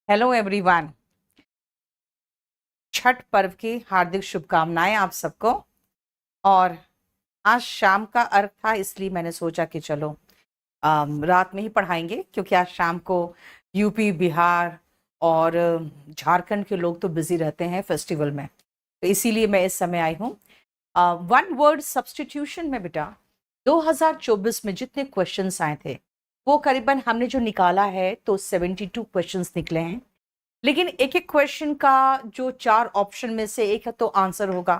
Hello everyone. Chhath पर्व की हार्दिक शुभकामनाएं आप सबको। और आज शाम का अर्घ था, इसलिए मैंने सोचा कि चलो रात में ही पढ़ाएंगे, क्योंकि आज शाम को यूपी, बिहार और झारखंड के लोग तो बिजी रहते हैं फेस्टिवल में। तो इसीलिए मैं इस समय आई हूँ। वन वर्ड सब्स्टिट्यूशन में बेटा 2024 में जितने क्वेश्चंस आए थे वो करीबन हमने जो निकाला है तो 72 क्वेश्चंस निकले हैं। लेकिन एक एक क्वेश्चन का जो चार ऑप्शन में से एक है तो आंसर होगा,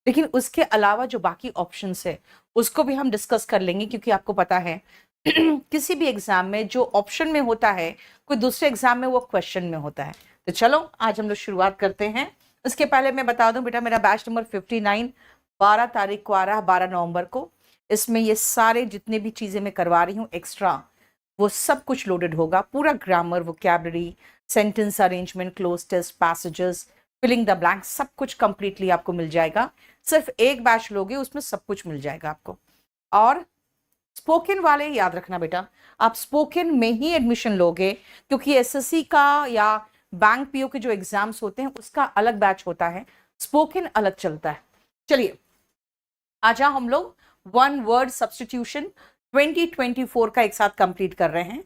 लेकिन उसके अलावा जो बाकी ऑप्शंस है उसको भी हम डिस्कस कर लेंगे, क्योंकि आपको पता है किसी भी एग्जाम में जो ऑप्शन में होता है कोई दूसरे एग्जाम में वो क्वेश्चन में होता है। तो चलो आज हम लोग शुरुआत करते हैं। उसके पहले मैं बता दूं बेटा, मेरा बैच नंबर 59 12 तारीख को आ रहा है, 12 नवंबर को। इसमें ये सारे जितने भी चीजें मैं करवा रही हूँ एक्स्ट्रा, वो सब कुछ लोडेड होगा। पूरा grammar, vocabulary, sentence arrangement, cloze test, passages, filling the blank, सब कुछ कंप्लीटली आपको मिल जाएगा। सिर्फ एक बैच लोगे उसमें सब कुछ मिल जाएगा आपको। और स्पोकन वाले याद रखना बेटा, आप स्पोकन में ही एडमिशन लोगे, क्योंकि एसएससी का या बैंक पीओ के जो एग्जाम्स होते हैं उसका अलग बैच होता है, स्पोकन अलग चलता है। चलिए आज हम लोग वन वर्ड सब्स्टिट्यूशन 2024 का एक साथ कंप्लीट कर रहे हैं।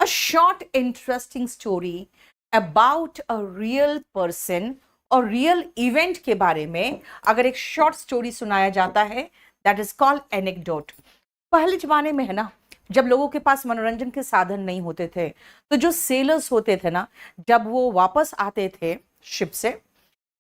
A short interesting story about a real person और रियल इवेंट के बारे में अगर एक शॉर्ट स्टोरी सुनाया जाता है, दैट इज कॉल्ड एनेक्डोट। पहले जमाने में है ना, जब लोगों के पास मनोरंजन के साधन नहीं होते थे, तो जो सेलर्स होते थे ना, जब वो वापस आते थे शिप से,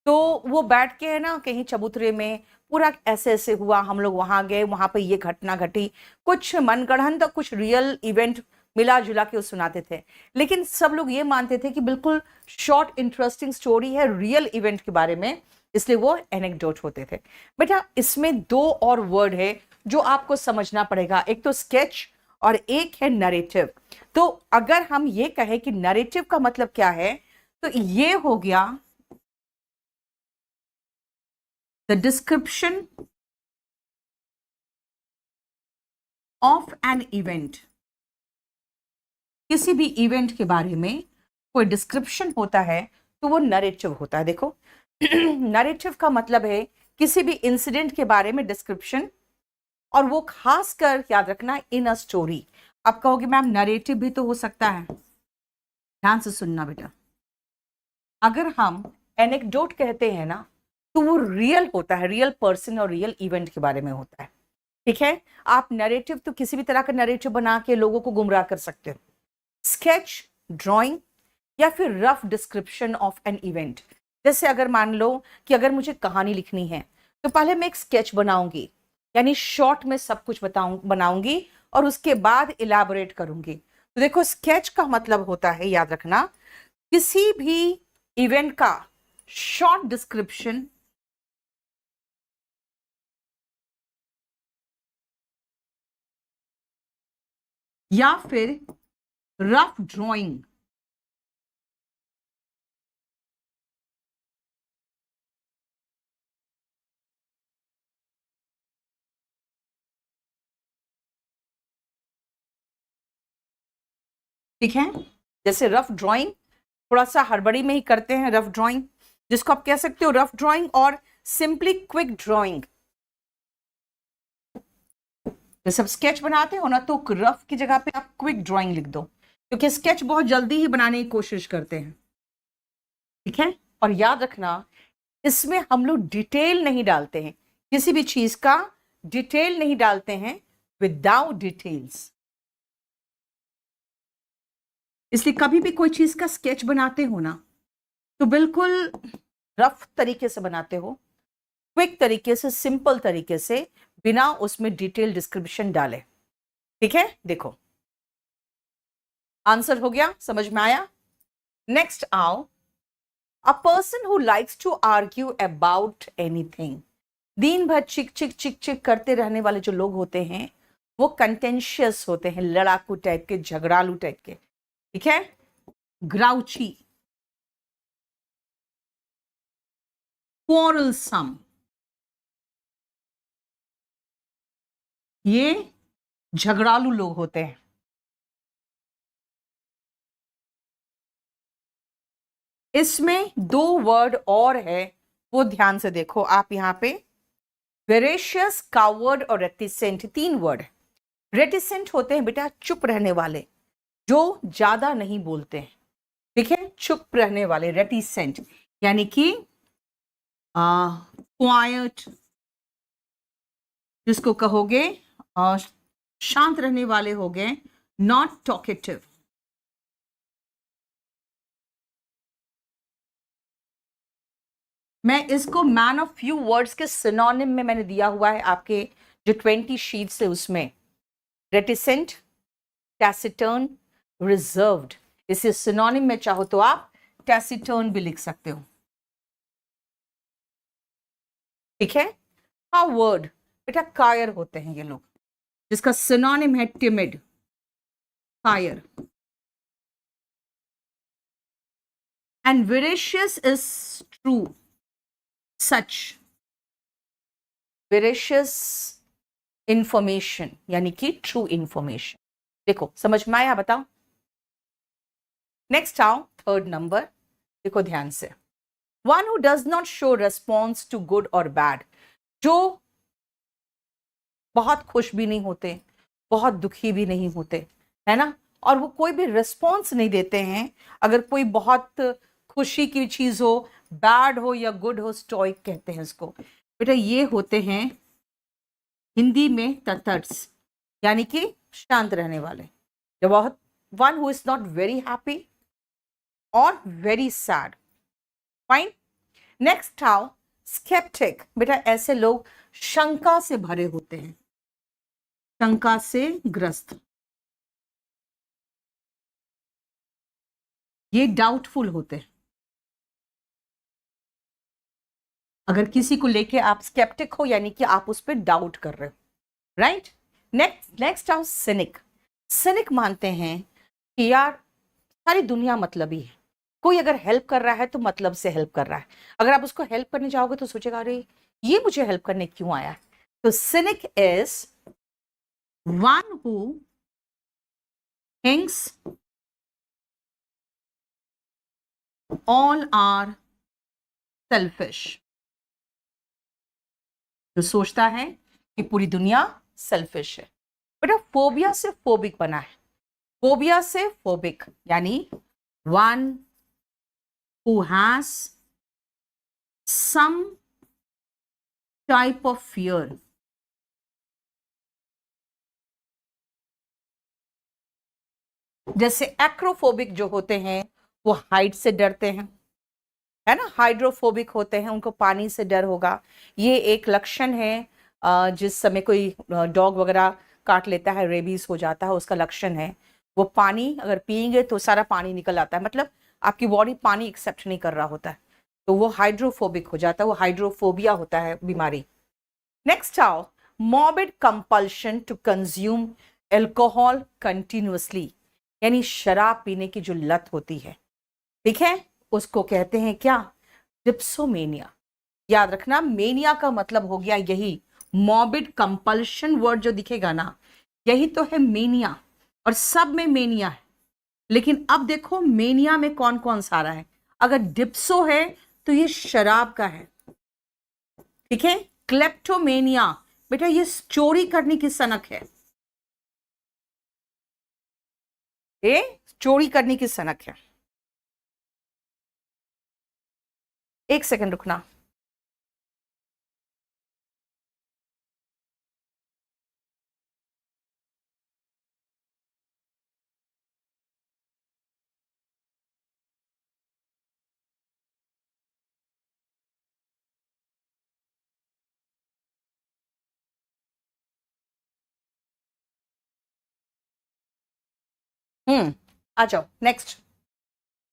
तो वो बैठ के है ना कहीं चबूतरे में पूरा ऐसे ऐसे हुआ, हम लोग वहां गए, वहां पे ये घटना घटी, कुछ मनगढ़ंत कुछ रियल इवेंट मिला जुला के वो सुनाते थे। लेकिन सब लोग ये मानते थे कि बिल्कुल शॉर्ट इंटरेस्टिंग स्टोरी है रियल इवेंट के बारे में, इसलिए वो एनेक्डोट होते थे। बेटा इसमें दो और वर्ड है जो आपको समझना पड़ेगा, एक तो स्केच और एक है नरेटिव। तो अगर हम ये कहें कि नरेटिव का मतलब क्या है, तो ये हो गया the description of an event। किसी भी इवेंट के बारे में कोई डिस्क्रिप्शन होता है तो वो नरेटिव होता है। देखो नरेटिव का मतलब है किसी भी इंसिडेंट के बारे में डिस्क्रिप्शन, और वो खासकर याद रखना इन अ स्टोरी। आप कहोगे मैम नरेटिव भी तो हो सकता है, ध्यान से सुनना बेटा। अगर हम एनेक्डोट कहते हैं ना, तो वो रियल होता है, रियल पर्सन और रियल इवेंट के बारे में होता है। ठीक है, आप नरेटिव तो किसी भी तरह का नरेटिव बना के लोगों को गुमराह कर सकते हो। स्केच, ड्राइंग या फिर rough description of an event. जैसे अगर मान लो कि अगर मुझे कहानी लिखनी है तो पहले मैं एक स्केच बनाऊंगी, यानी शॉर्ट में सब कुछ बनाऊंगी और उसके बाद इलैबोरेट करूंगी। तो देखो स्केच का मतलब होता है, याद रखना, किसी भी इवेंट का शॉर्ट डिस्क्रिप्शन या फिर रफ ड्राइंग। ठीक है, जैसे रफ ड्राइंग थोड़ा सा हड़बड़ी में ही करते हैं, रफ ड्राइंग जिसको आप कह सकते हो रफ ड्राइंग, और सिंपली क्विक ड्राइंग। जैसे आप स्केच बनाते हो ना, तो रफ की जगह पे आप क्विक ड्राइंग लिख दो, क्योंकि स्केच बहुत जल्दी ही बनाने की कोशिश करते हैं। ठीक है, और याद रखना इसमें हम लोग डिटेल नहीं डालते हैं, किसी भी चीज का डिटेल नहीं डालते हैं, विदाउट डिटेल्स। इसलिए कभी भी कोई चीज का स्केच बनाते हो ना, तो बिल्कुल रफ तरीके से बनाते हो, क्विक तरीके से, सिंपल तरीके से, बिना उसमें डिटेल डिस्क्रिप्शन डाले। ठीक है, देखो आंसर हो गया, समझ में आया। नेक्स्ट आओ, a person who likes to argue about anything. दिन भर चिक चिक चिक चिक करते रहने वाले जो लोग होते हैं वो कंटेंशियस होते हैं, लड़ाकू टाइप के, झगड़ालू टाइप के। ठीक है, ग्राउची, क्वारलसम, ये झगड़ालू लोग होते हैं। इसमें दो वर्ड और है, वो ध्यान से देखो आप यहाँ पे। वेरेशियस, कावर्ड और रेटिसेंट, तीन वर्ड है। रेटिसेंट होते हैं बेटा चुप रहने वाले, जो ज्यादा नहीं बोलते हैं, ठीक है, चुप रहने वाले, रेटिसेंट, यानी कि क्वाइट जिसको कहोगे, शांत रहने वाले हो गए, नॉट टॉकेटिव। मैं इसको मैन ऑफ फ्यू वर्ड्स के सिनोनिम में मैंने दिया हुआ है आपके जो 20 शीट्स है उसमें। रेटिसेंट, टैसिटर्न, रिजर्व्ड, इसे सिनोनिम में चाहो तो आप टैसिटर्न भी लिख सकते हो, ठीक है। हाँ वर्ड बेटा कायर होते हैं ये लोग, जिसका सिनोनिम है टिमिड, कायर। एंड वेरेशियस इज ट्रू, सच, वेरेशियस इंफॉर्मेशन यानी कि ट्रू इंफॉर्मेशन। देखो समझ में आया, बताओ। नेक्स्ट आओ, थर्ड नंबर, देखो ध्यान से। One who does not show response to good और बैड, जो बहुत खुश भी नहीं होते, बहुत दुखी भी नहीं होते, है ना, और वो कोई भी रिस्पॉन्स नहीं देते हैं। अगर कोई बहुत खुशी की चीज हो, बैड हो या गुड हो, स्टोइक कहते हैं इसको बेटा। ये होते हैं हिंदी में तटस्थ, यानी कि शांत रहने वाले। जब बहुत, one who is not very happy और वेरी सैड, फाइन। नेक्स्ट आओ, स्केप्टिक, बेटा ऐसे लोग शंका से भरे होते हैं, शंका से ग्रस्त, ये डाउटफुल होते हैं। अगर किसी को लेके आप स्केप्टिक हो, यानी कि आप उस पर डाउट कर रहे हो, राइट। नेक्स्ट आओ, सिनिक। सिनिक मानते हैं कि यार सारी दुनिया मतलबी है, कोई अगर हेल्प कर रहा है तो मतलब से हेल्प कर रहा है। अगर आप उसको हेल्प करने जाओगे तो सोचेगा अरे ये मुझे हेल्प करने क्यों आया। तो cynic is one who thinks all are selfish, जो सोचता है कि पूरी दुनिया सेल्फिश है। बेटा फोबिया से फोबिक बना है, फोबिया से फोबिक यानी one who has some type of fear, जैसे एक्रोफोबिक जो होते हैं वो हाइट से डरते हैं, है ना। हाइड्रोफोबिक होते हैं, उनको पानी से डर होगा। ये एक लक्षण है, जिस समय कोई डॉग वगैरह काट लेता है, रेबीज हो जाता है, उसका लक्षण है। वो पानी अगर पिएंगे तो सारा पानी निकल आता है, मतलब आपकी बॉडी पानी एक्सेप्ट नहीं कर रहा होता है, तो वो हाइड्रोफोबिक हो जाता है, वो हाइड्रोफोबिया होता है बीमारी। नेक्स्ट आओ, morbid compulsion to consume alcohol continuously, यानी शराब पीने की जो लत होती है, ठीक है, उसको कहते हैं क्या, डिप्सोमेनिया। याद रखना, मेनिया का मतलब हो गया यही, मॉर्बिड कंपल्शन वर्ड जो दिखेगा ना, यही तो है मेनिया, और सब में मेनिया है। लेकिन अब देखो मेनिया में कौन कौन सा रहा है। अगर डिप्सो है तो ये शराब का है, ठीक है। क्लेप्टोमेनिया, बेटा ये चोरी करने की सनक है, ये चोरी करने की सनक है। एक सेकंड रुकना। आ जाओ नेक्स्ट।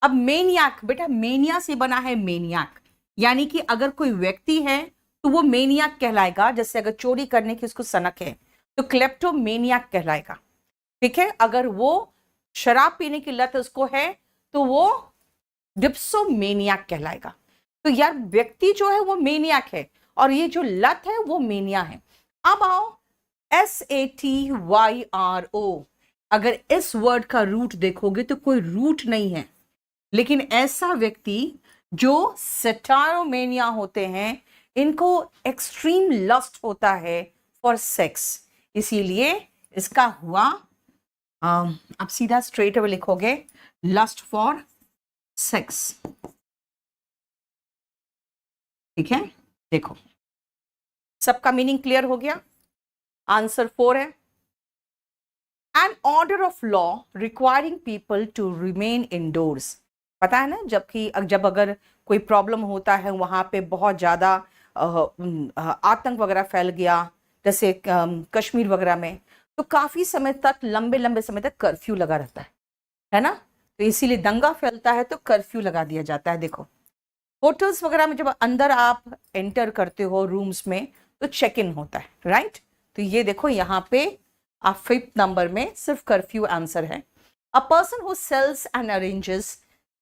अब मेनियाक, बेटा मेनिया से बना है मेनियाक, यानी कि अगर कोई व्यक्ति है तो वो मेनियाक कहलाएगा। जैसे अगर चोरी करने की उसको सनक है तो क्लेप्टोमेनियाक कहलाएगा, ठीक है। अगर वो शराब पीने की लत उसको है तो वो डिप्सोमेनियाक कहलाएगा। तो यार व्यक्ति जो है वो मेनियाक है, और ये जो लत है वो मेनिया है। अब आओ, SATYRO, अगर इस वर्ड का रूट देखोगे तो कोई रूट नहीं है, लेकिन ऐसा व्यक्ति जो सेटारोमेनिया होते हैं, इनको एक्सट्रीम लस्ट होता है फॉर सेक्स, इसीलिए इसका हुआ आप सीधा स्ट्रेट अवे लिखोगे लस्ट फॉर सेक्स। ठीक है, देखो सबका मीनिंग क्लियर हो गया। आंसर 4 है। An order of law requiring people to remain indoors. पता है ना, जब अगर कोई प्रॉब्लम होता है, वहां पे बहुत ज्यादा आतंक वगैरह फैल गया, जैसे कश्मीर वगैरह में, तो काफी समय तक, लंबे लंबे समय तक कर्फ्यू लगा रहता है ना। तो इसीलिए दंगा फैलता है तो कर्फ्यू लगा दिया जाता है। देखो होटल्स वगैरह में जब अंदर आप एंटर करते हो रूम्स में, तो चेक इन होता है, राइट। तो ये देखो यहाँ पे आप 5th नंबर में सिर्फ कर्फ्यू आंसर है। A person who sells and arranges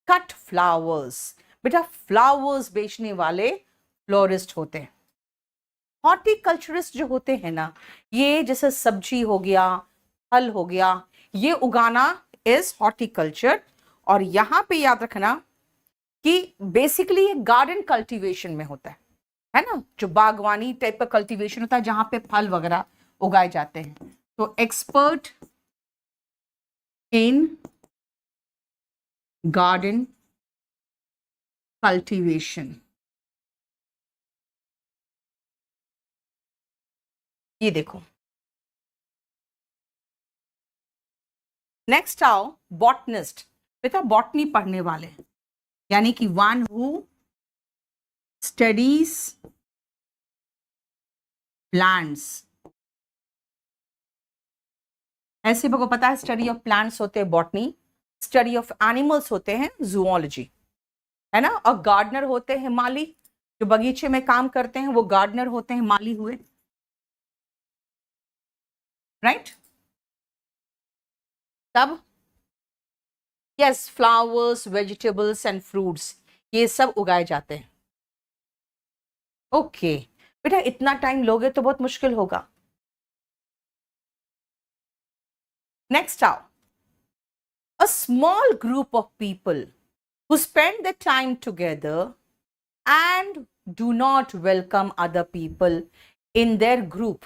cut flowers. बेटा फ्लावर्स बेचने वाले फ्लोरिस्ट होते हैं। हॉर्टिकल्चरिस्ट जो होते हैं ना, ये जैसे सब्जी हो गया, फल हो गया, ये उगाना इज हॉर्टिकल्चर। और यहां पे याद रखना कि बेसिकली ये गार्डन कल्टीवेशन में होता है ना, जो बागवानी टाइप का कल्टीवेशन होता है जहां पे फल वगैरह उगाए जाते हैं। तो एक्सपर्ट इन गार्डन कल्टीवेशन, ये देखो। नेक्स्ट आओ बॉटनिस्ट। बेटा बॉटनी पढ़ने वाले, यानी कि वन हु स्टडीज प्लांट्स। ऐसे को पता है स्टडी ऑफ प्लांट्स होते हैं बॉटनी, स्टडी ऑफ एनिमल्स होते हैं जूलॉजी, है ना। और गार्डनर होते हैं माली, जो बगीचे में काम करते हैं वो गार्डनर होते हैं, माली हुए, राइट। तब yes, flowers, vegetables and fruits, ये सब उगाए जाते हैं। ओके बेटा, इतना टाइम लोगे तो बहुत मुश्किल होगा। नेक्स्ट आओ, a small group of people who spend their time together and do not welcome other people in their group।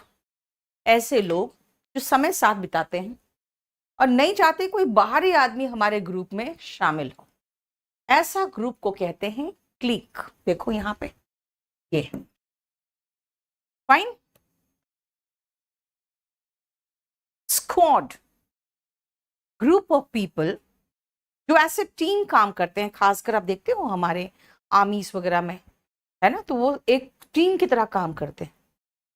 ऐसे लोग जो समय साथ बिताते हैं और नहीं चाहते कोई बाहरी आदमी हमारे ग्रुप में शामिल हो, ऐसा ग्रुप को कहते हैं क्लिक। देखो यहां पे ये fine. Squad, group of people जो ऐसे टीम काम करते हैं, खासकर आप देखते हो हमारे आर्मीज वगैरह में, है ना, तो वो एक टीम की तरह काम करते हैं।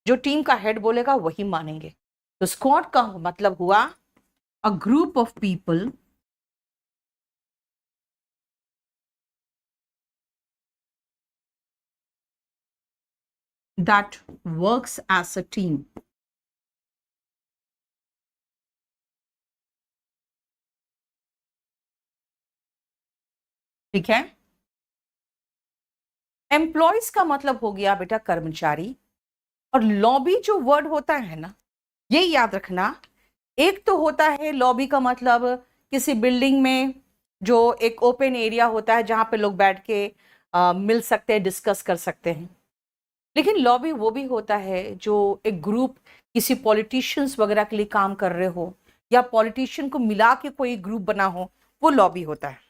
जो टीम का हेड बोलेगा वही मानेंगे। तो स्क्वाड का मतलब हुआ a group of people that works as a team. ठीक है। एम्प्लॉयज का मतलब हो गया बेटा कर्मचारी। और लॉबी जो वर्ड होता है ना, ये याद रखना, एक तो होता है लॉबी का मतलब किसी बिल्डिंग में जो एक ओपन एरिया होता है जहां पे लोग बैठ के मिल सकते हैं, डिस्कस कर सकते हैं। लेकिन लॉबी वो भी होता है जो एक ग्रुप किसी पॉलिटिशियंस वगैरह के लिए काम कर रहे हो, या पॉलिटिशियन को मिला के कोई ग्रुप बना हो, वो लॉबी होता है।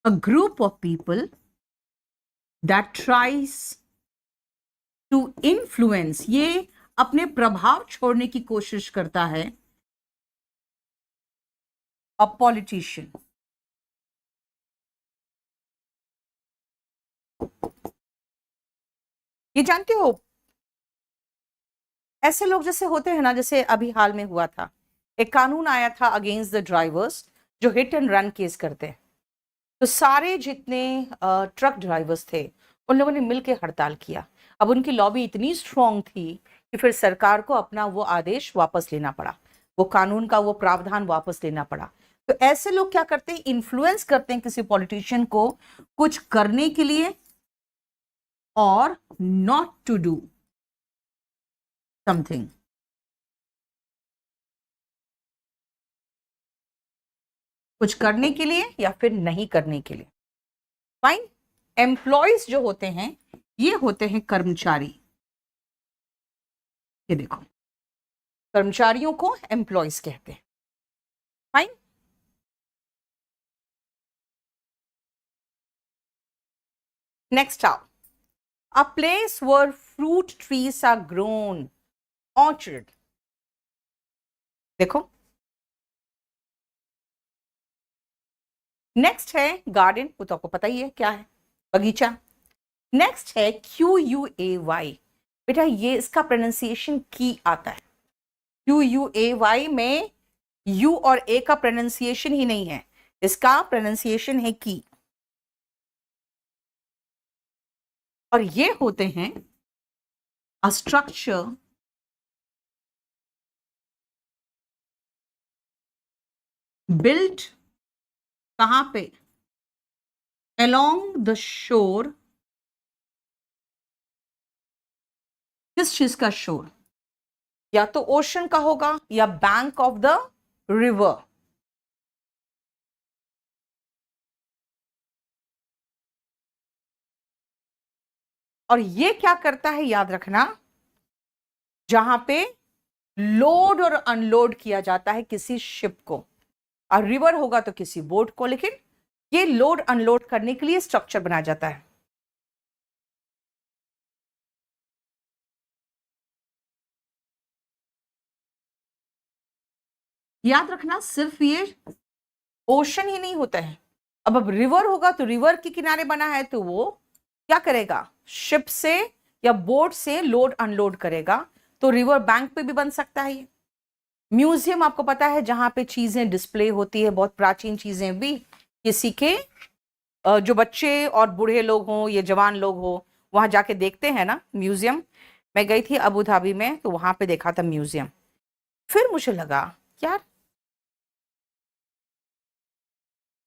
A group of people that tries to influence, ये अपने प्रभाव छोड़ने की कोशिश करता है, a politician। ये जानते हो ऐसे लोग जैसे होते हैं ना, जैसे अभी हाल में हुआ था, एक कानून आया था अगेंस्ट द ड्राइवर्स जो हिट एंड रन केस करते हैं। तो सारे जितने ट्रक ड्राइवर्स थे, उन लोगों ने मिलकर हड़ताल किया। अब उनकी लॉबी इतनी स्ट्रांग थी कि फिर सरकार को अपना वो आदेश वापस लेना पड़ा, वो कानून का वो प्रावधान वापस लेना पड़ा। तो ऐसे लोग क्या करते हैं, इन्फ्लुएंस करते हैं किसी पॉलिटिशियन को कुछ करने के लिए, और नॉट टू डू समथिंग। कुछ करने के लिए या फिर नहीं करने के लिए। फाइन। एम्प्लॉयज जो होते हैं ये होते हैं कर्मचारी। ये देखो, कर्मचारियों को एम्प्लॉयज कहते हैं। फाइन। नेक्स्ट आओ, a place where fruit trees are grown, orchard। देखो, नेक्स्ट है गार्डन, वो तो आपको पता ही है क्या है, बगीचा। नेक्स्ट है QUAY। बेटा ये इसका प्रोनाउंसिएशन की आता है। QUAY में यू और ए का प्रोनाउंसिएशन ही नहीं है, इसका प्रोनाउंसिएशन है की। और ये होते हैं अ स्ट्रक्चर बिल्ट कहां पे, along द शोर। किस चीज का शोर, या तो ओशन का होगा या बैंक ऑफ द रिवर। और ये क्या करता है याद रखना, जहां पे लोड और अनलोड किया जाता है किसी शिप को, और रिवर होगा तो किसी बोट को, लेकिन ये लोड अनलोड करने के लिए स्ट्रक्चर बनाया जाता है। याद रखना सिर्फ ये ओशन ही नहीं होता है। अब रिवर होगा तो रिवर के किनारे बना है तो वो क्या करेगा, शिप से या बोट से लोड अनलोड करेगा, तो रिवर बैंक पे भी बन सकता है ये। म्यूजियम आपको पता है जहां पे चीजें डिस्प्ले होती है, बहुत प्राचीन चीजें भी, किसी के जो बच्चे और बूढ़े लोग हों या जवान लोग हो वहां जाके देखते हैं ना म्यूजियम। मैं गई थी अबू धाबी में तो वहां पे देखा था म्यूजियम। फिर मुझे लगा यार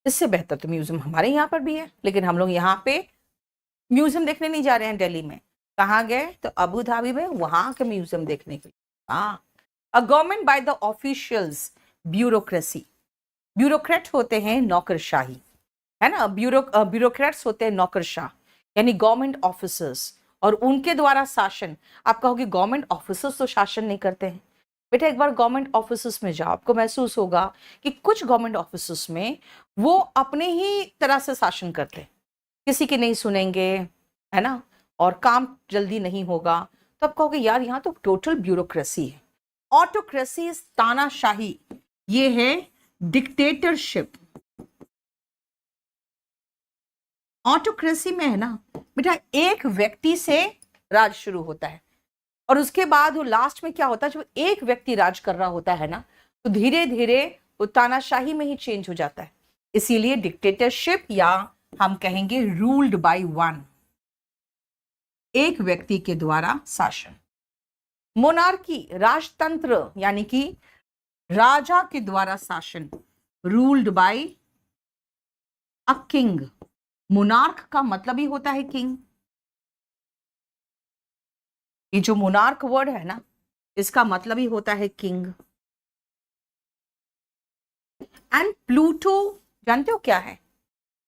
इससे बेहतर तो म्यूजियम हमारे यहाँ पर भी है, लेकिन हम लोग यहाँ पे म्यूजियम देखने नहीं जा रहे हैं। दिल्ली में कहाँ गए, तो अबू धाबी में, वहां के म्यूजियम देखने के लिए। हाँ, a government by the officials, bureaucracy. Bureaucrat होते हैं नौकरशाही, है ना। ब्यूरोक्रेट्स होते हैं नौकरशाह, यानी गवर्नमेंट ऑफिसर्स, और उनके द्वारा शासन। आप कहोगे गवर्नमेंट ऑफिसर्स तो शासन नहीं करते हैं। बेटा एक बार गवर्नमेंट ऑफिसर्स में जाओ, आपको महसूस होगा कि कुछ गवर्नमेंट ऑफिसर्स में वो अपने ही तरह से शासन करते हैं, किसी की नहीं सुनेंगे, है ना, और काम जल्दी नहीं होगा। तो आप कहोगे यार यहाँ तो टोटल ब्यूरोक्रेसी है। ऑटोक्रेसी, तानाशाही, ये है डिक्टेटरशिप। ऑटोक्रेसी में है ना बेटा एक व्यक्ति से राज शुरू होता है, और उसके बाद वो लास्ट में क्या होता है, जब एक व्यक्ति राज कर रहा होता है ना, तो धीरे धीरे वो तानाशाही में ही चेंज हो जाता है। इसीलिए डिक्टेटरशिप, या हम कहेंगे रूल्ड बाय वन, एक व्यक्ति के द्वारा शासन। मोनार्की, राजतंत्र, यानी कि राजा के द्वारा शासन, ruled by a king. Monarch का मतलब ही होता है किंग। ये जो मोनार्क वर्ड है ना, इसका मतलब ही होता है किंग। एंड प्लूटो जानते हो क्या है,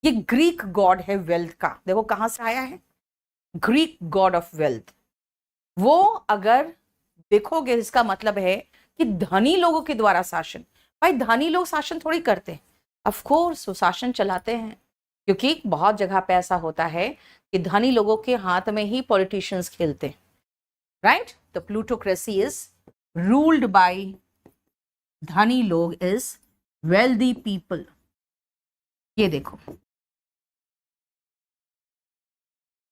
ये ग्रीक गॉड है वेल्थ का। देखो कहां से आया है, ग्रीक गॉड ऑफ वेल्थ। वो अगर देखोगे इसका मतलब है कि धनी लोगों के द्वारा शासन। भाई धनी लोग शासन थोड़ी करते हैं, ऑफ कोर्स वो शासन चलाते हैं, क्योंकि बहुत जगह पे ऐसा होता है कि धनी लोगों के हाथ में ही पॉलिटिशियंस खेलते हैं, राइट। तो प्लूटोक्रेसी इज रूल्ड बाय धनी लोग, इज वेल्दी पीपल। ये देखो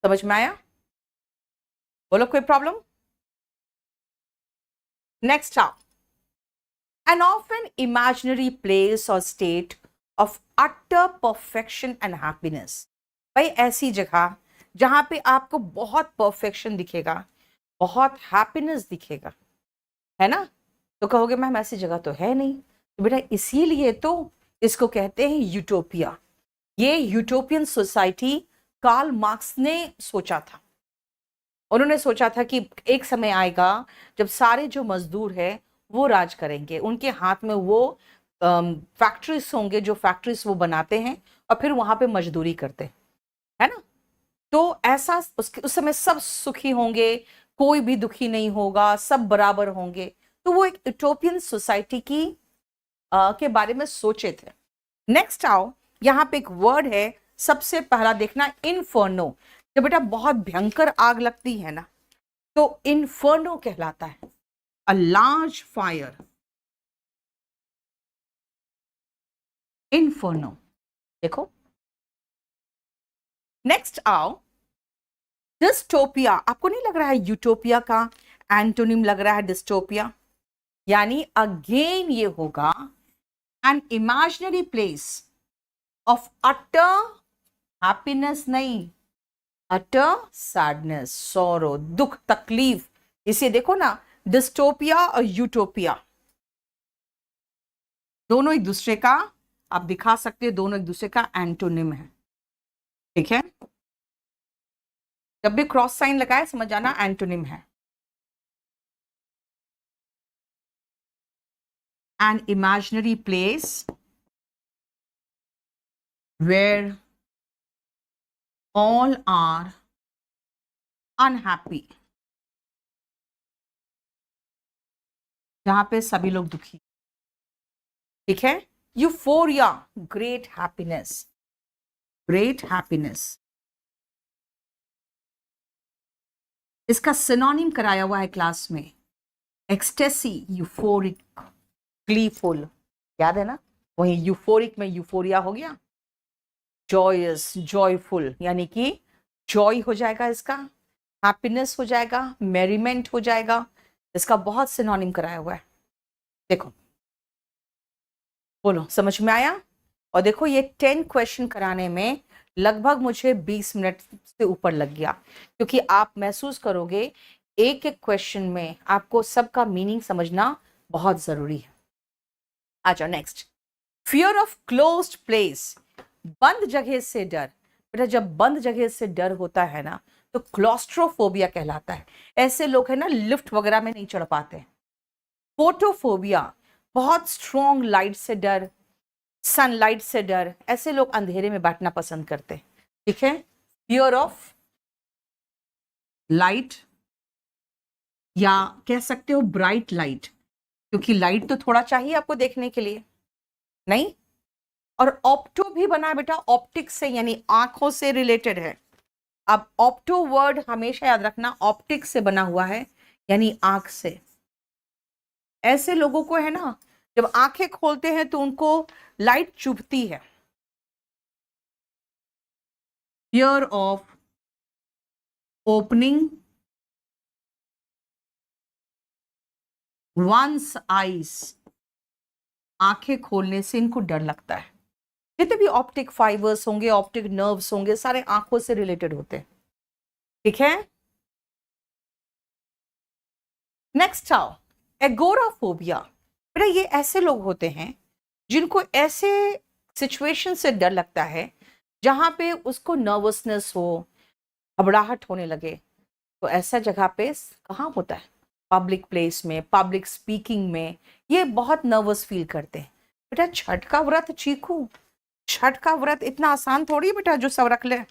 समझ में आया, बोलो कोई प्रॉब्लम। नेक्स्ट आओ, an often imaginary place or state of utter perfection and happiness। भाई ऐसी जगह जहां पे आपको बहुत परफेक्शन दिखेगा, बहुत हैप्पीनेस दिखेगा, है ना। तो कहोगे मैम ऐसी जगह तो है नहीं, तो बेटा इसीलिए तो इसको कहते हैं यूटोपिया। ये यूटोपियन सोसाइटी कार्ल मार्क्स ने सोचा था। उन्होंने सोचा था कि एक समय आएगा जब सारे जो मजदूर है वो राज करेंगे, उनके हाथ में वो फैक्ट्रीज होंगे, जो फैक्ट्रीज वो बनाते हैं और फिर वहां पे मजदूरी करते हैं, है ना। तो ऐसा उस समय सब सुखी होंगे, कोई भी दुखी नहीं होगा, सब बराबर होंगे। तो वो एक यूटोपियन सोसाइटी की के बारे में सोचे थे। नेक्स्ट आओ, यहाँ पे एक वर्ड है, सबसे पहला देखना इनफर्नो। जब बेटा बहुत भयंकर आग लगती है ना, तो इनफर्नो कहलाता है, अ लार्ज फायर, इनफर्नो। देखो नेक्स्ट आओ, डिस्टोपिया। आपको नहीं लग रहा है यूटोपिया का एंटोनिम लग रहा है डिस्टोपिया? यानी अगेन ये होगा an imaginary place of utter happiness, नहीं, अटर सैडनेस, सॉरो, दुख, तकलीफ। इसे देखो ना, डिस्टोपिया और यूटोपिया दोनों एक दूसरे का, आप दिखा सकते हो, दोनों एक दूसरे का एंटोनिम है। ठीक है, जब भी क्रॉस साइन लगाए समझ जाना एंटोनिम है। An imaginary place where all are unhappy, जहां पे सभी लोग दुखी। ठीक है, euphoria, great happiness, great happiness. इसका सिनोनिम कराया हुआ है क्लास में, एक्सटेसी, यूफोरिक, ग्लीफुल, याद है ना। वही यूफोरिक में यूफोरिया हो गया, जॉयस, जॉयफुल, यानी कि जॉय हो जाएगा इसका, हैप्पीनेस हो जाएगा, मेरीमेंट हो जाएगा। इसका बहुत सिनोनिम कराया हुआ है। देखो, बोलो समझ में आया? और देखो ये 10 क्वेश्चन कराने में लगभग मुझे 20 मिनट से ऊपर लग गया, क्योंकि आप महसूस करोगे एक एक क्वेश्चन में आपको सबका मीनिंग समझना बहुत जरूरी है। आ जाओ next, fear of closed place, बंद जगह से डर। बेटा जब बंद जगह से डर होता है ना, तो क्लॉस्ट्रोफोबिया कहलाता है। ऐसे लोग है ना लिफ्ट वगैरह में नहीं चढ़ पाते। फोटोफोबिया, बहुत स्ट्रॉन्ग लाइट से डर, सनलाइट से डर, ऐसे लोग अंधेरे में बैठना पसंद करते हैं। ठीक है, फियर ऑफ लाइट, या कह सकते हो ब्राइट लाइट, क्योंकि लाइट तो थोड़ा चाहिए आपको देखने के लिए, नहीं। और ऑप्टो भी बना है बेटा ऑप्टिक्स से, यानी आंखों से रिलेटेड है। अब ऑप्टो वर्ड हमेशा याद रखना, ऑप्टिक्स से बना हुआ है, यानी आंख से। ऐसे लोगों को है ना, जब आंखें खोलते हैं तो उनको लाइट चुभती है। Fear of opening one's eyes, आंखें खोलने से इनको डर लगता है। जितने भी ऑप्टिक फाइबर्स होंगे, ऑप्टिक नर्व्स होंगे, सारे आंखों से रिलेटेड होते हैं। ठीक है, नेक्स्ट आओ, एगोराफोबिया। बेटा ये ऐसे लोग होते हैं जिनको ऐसे सिचुएशन से डर लगता है जहां पे उसको नर्वसनेस हो, घबराहट होने लगे। तो ऐसा जगह पे कहाँ होता है? पब्लिक प्लेस में, पब्लिक स्पीकिंग में ये बहुत नर्वस फील करते हैं। बेटा छठ का व्रत चीखू, छठ का व्रत इतना आसान थोड़ी है बेटा जो सब रख ले।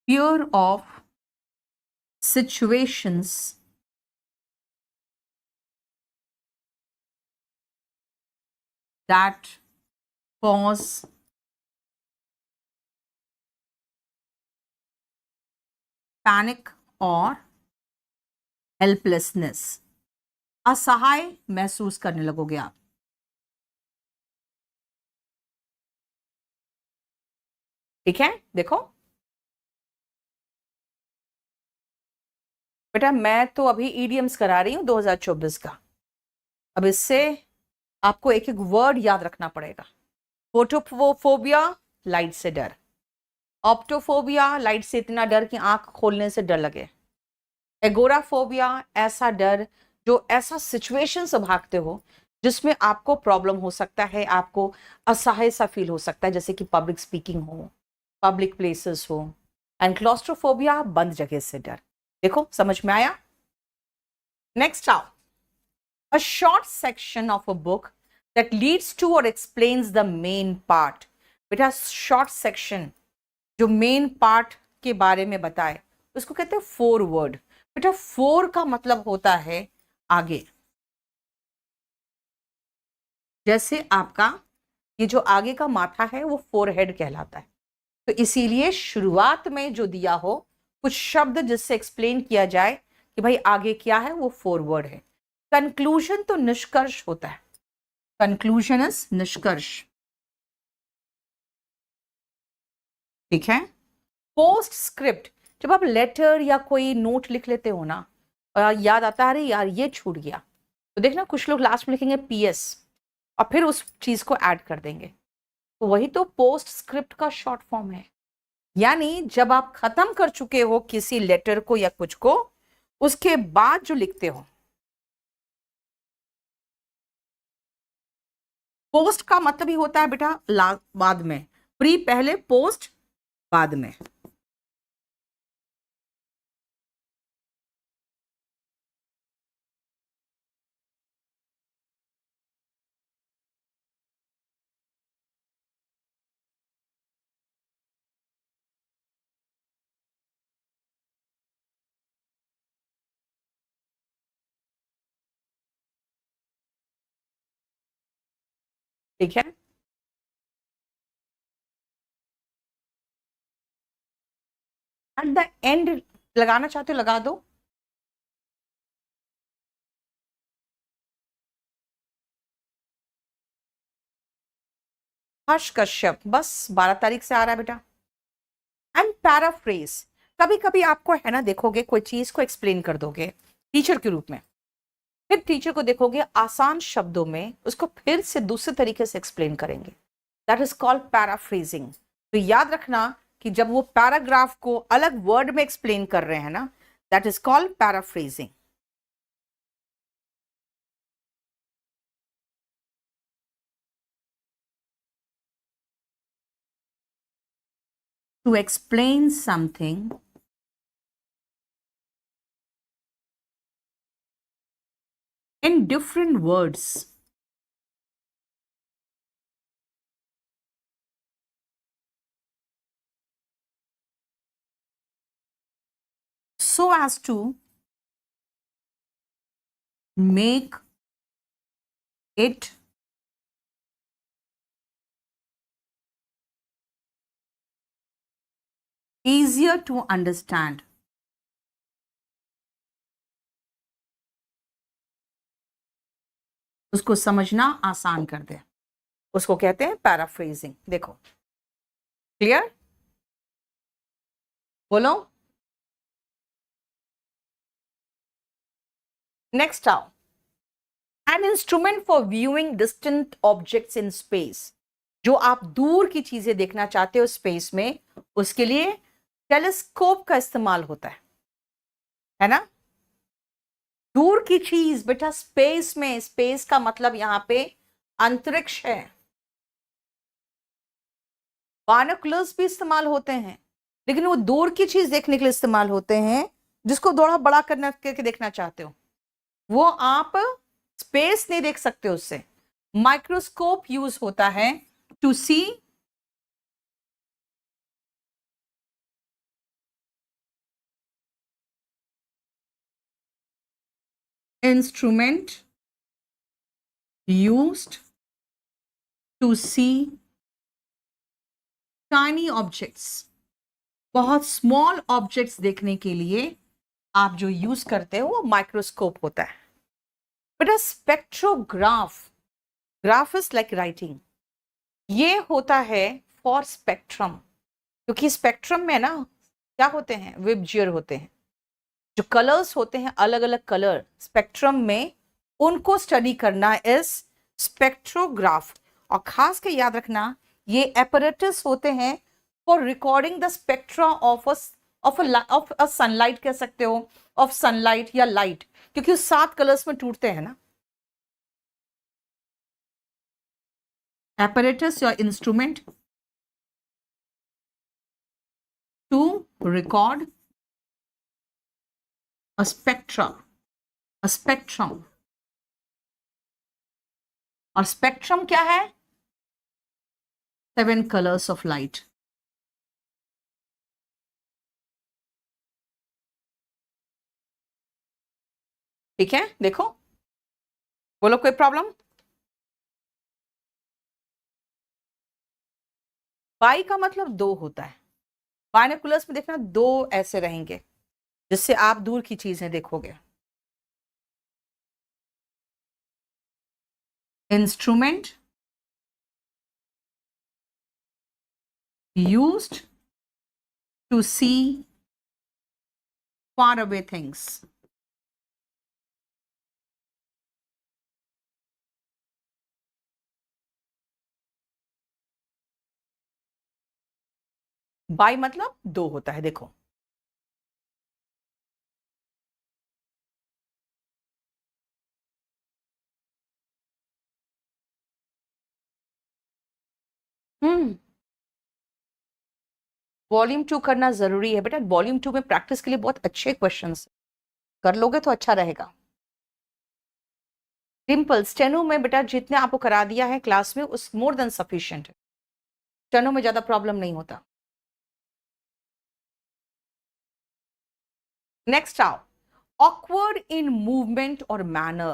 Fear of situations that cause panic और हेल्पलेसनेस, असहाय महसूस करने लगोगे आप। ठीक है, देखो बेटा मैं तो अभी ईडीएम्स करा रही हूं 2024 का। अब इससे आपको एक एक वर्ड याद रखना पड़ेगा। फोटोफोबिया, लाइट से डर। ऑप्टोफोबिया, लाइट से इतना डर कि आंख खोलने से डर लगे। एगोराफोबिया, ऐसा डर जो ऐसा सिचुएशन से भागते हो जिसमें आपको प्रॉब्लम हो सकता है, आपको असहाय सा फील हो सकता है, जैसे कि पब्लिक स्पीकिंग हो, पब्लिक प्लेसेस हो, एंड क्लॉस्ट्रोफोबिया, बंद जगह से डर। देखो समझ में आया? नेक्स्ट आओ, a short section of a book that leads to और एक्सप्लेन्स द मेन पार्ट। बेटा शॉर्ट सेक्शन जो मेन पार्ट के बारे में बताए उसको कहते हैं फोर वर्ड। बेटा फोर का मतलब होता है आगे, जैसे आपका ये जो आगे का माथा है वो फोर हेड कहलाता है। तो इसीलिए शुरुआत में जो दिया हो कुछ शब्द जिससे एक्सप्लेन किया जाए कि भाई आगे क्या है, वो फोर वर्ड है। कंक्लूजन तो निष्कर्ष होता है, कंक्लूजन इज निष्कर्ष, ठीक है। पोस्ट स्क्रिप्ट, जब आप लेटर या कोई नोट लिख लेते हो ना और याद आता है अरे यार ये छूट गया, तो देखना कुछ लोग लास्ट में लिखेंगे पीएस और फिर उस चीज को ऐड कर देंगे, तो वही तो पोस्ट स्क्रिप्ट का शॉर्ट फॉर्म है। यानी जब आप खत्म कर चुके हो किसी लेटर को या कुछ को, उसके बाद जो लिखते हो। पोस्ट का मतलब ही होता है बेटा बाद में, प्री पहले, पोस्ट बाद में। ठीक है, एट द एंड लगाना चाहते हो लगा दो। हर्ष कश्यप, बस 12 तारीख से आ रहा है बेटा। एंड पैराफ्रेज, कभी कभी आपको है ना, देखोगे कोई चीज को एक्सप्लेन कर दोगे टीचर के रूप में, फिर टीचर को देखोगे आसान शब्दों में उसको फिर से दूसरे तरीके से एक्सप्लेन करेंगे, दैट इज कॉल्ड पैराफ्रेजिंग। तो याद रखना कि जब वो पैराग्राफ को अलग वर्ड में एक्सप्लेन कर रहे हैं ना, that is called paraphrasing. To explain something in different words so as to make it easier to understand। उसको समझना आसान कर दे, उसको कहते हैं पैराफ्रेजिंग। देखो क्लियर, बोलो। नेक्स्ट आओ, an instrument for viewing distant objects in space. जो आप दूर की चीजें देखना चाहते हो स्पेस में, उसके लिए टेलीस्कोप का इस्तेमाल होता है ना। दूर की चीज बेटा स्पेस में, स्पेस का मतलब यहां पे अंतरिक्ष है। बायनोकुलर्स भी इस्तेमाल होते हैं, लेकिन वो दूर की चीज देखने के लिए इस्तेमाल होते हैं, जिसको थोड़ा बड़ा करके देखना चाहते हो, वो आप स्पेस नहीं देख सकते उससे। माइक्रोस्कोप यूज होता है to see instrument used to see tiny objects. बहुत स्मॉल ऑब्जेक्ट्स देखने के लिए आप जो यूज करते हो वो माइक्रोस्कोप होता है। बेटा spectrograph, graph is like writing, ये होता है फॉर स्पेक्ट्रम, क्योंकि स्पेक्ट्रम में ना क्या होते हैं, विबजियर होते हैं, जो कलर्स होते हैं अलग अलग कलर स्पेक्ट्रम में, उनको स्टडी करना इज स्पेक्ट्रोग्राफ। और खास के याद रखना ये एपरेटस होते हैं for recording the spectra of a sunlight, कह सकते हो ऑफ सनलाइट या लाइट, क्योंकि 7 कलर्स में टूटते हैं ना। apparatus or instrument to record a spectrum, a spectrum. और spectrum क्या है? 7 colors of light. ठीक है, देखो, बोलो कोई प्रॉब्लम? बाई का मतलब 2 होता है। बाइनोकुलर्स में देखना 2 ऐसे रहेंगे जिससे आप दूर की चीजें देखोगे। Instrument used to see far away things. By मतलब 2 होता है, देखो। वॉल्यूम 2 करना जरूरी है बेटा। वॉल्यूम 2 में प्रैक्टिस के लिए बहुत अच्छे क्वेश्चंस कर लोगे तो अच्छा रहेगा। सिंपल स्टेनो में बेटा जितने आपको करा दिया है क्लास में उस मोर देन सफिशिएंट है। स्टेनो में ज्यादा प्रॉब्लम नहीं होता। नेक्स्ट आओ, ऑकवर्ड इन मूवमेंट और मैनर।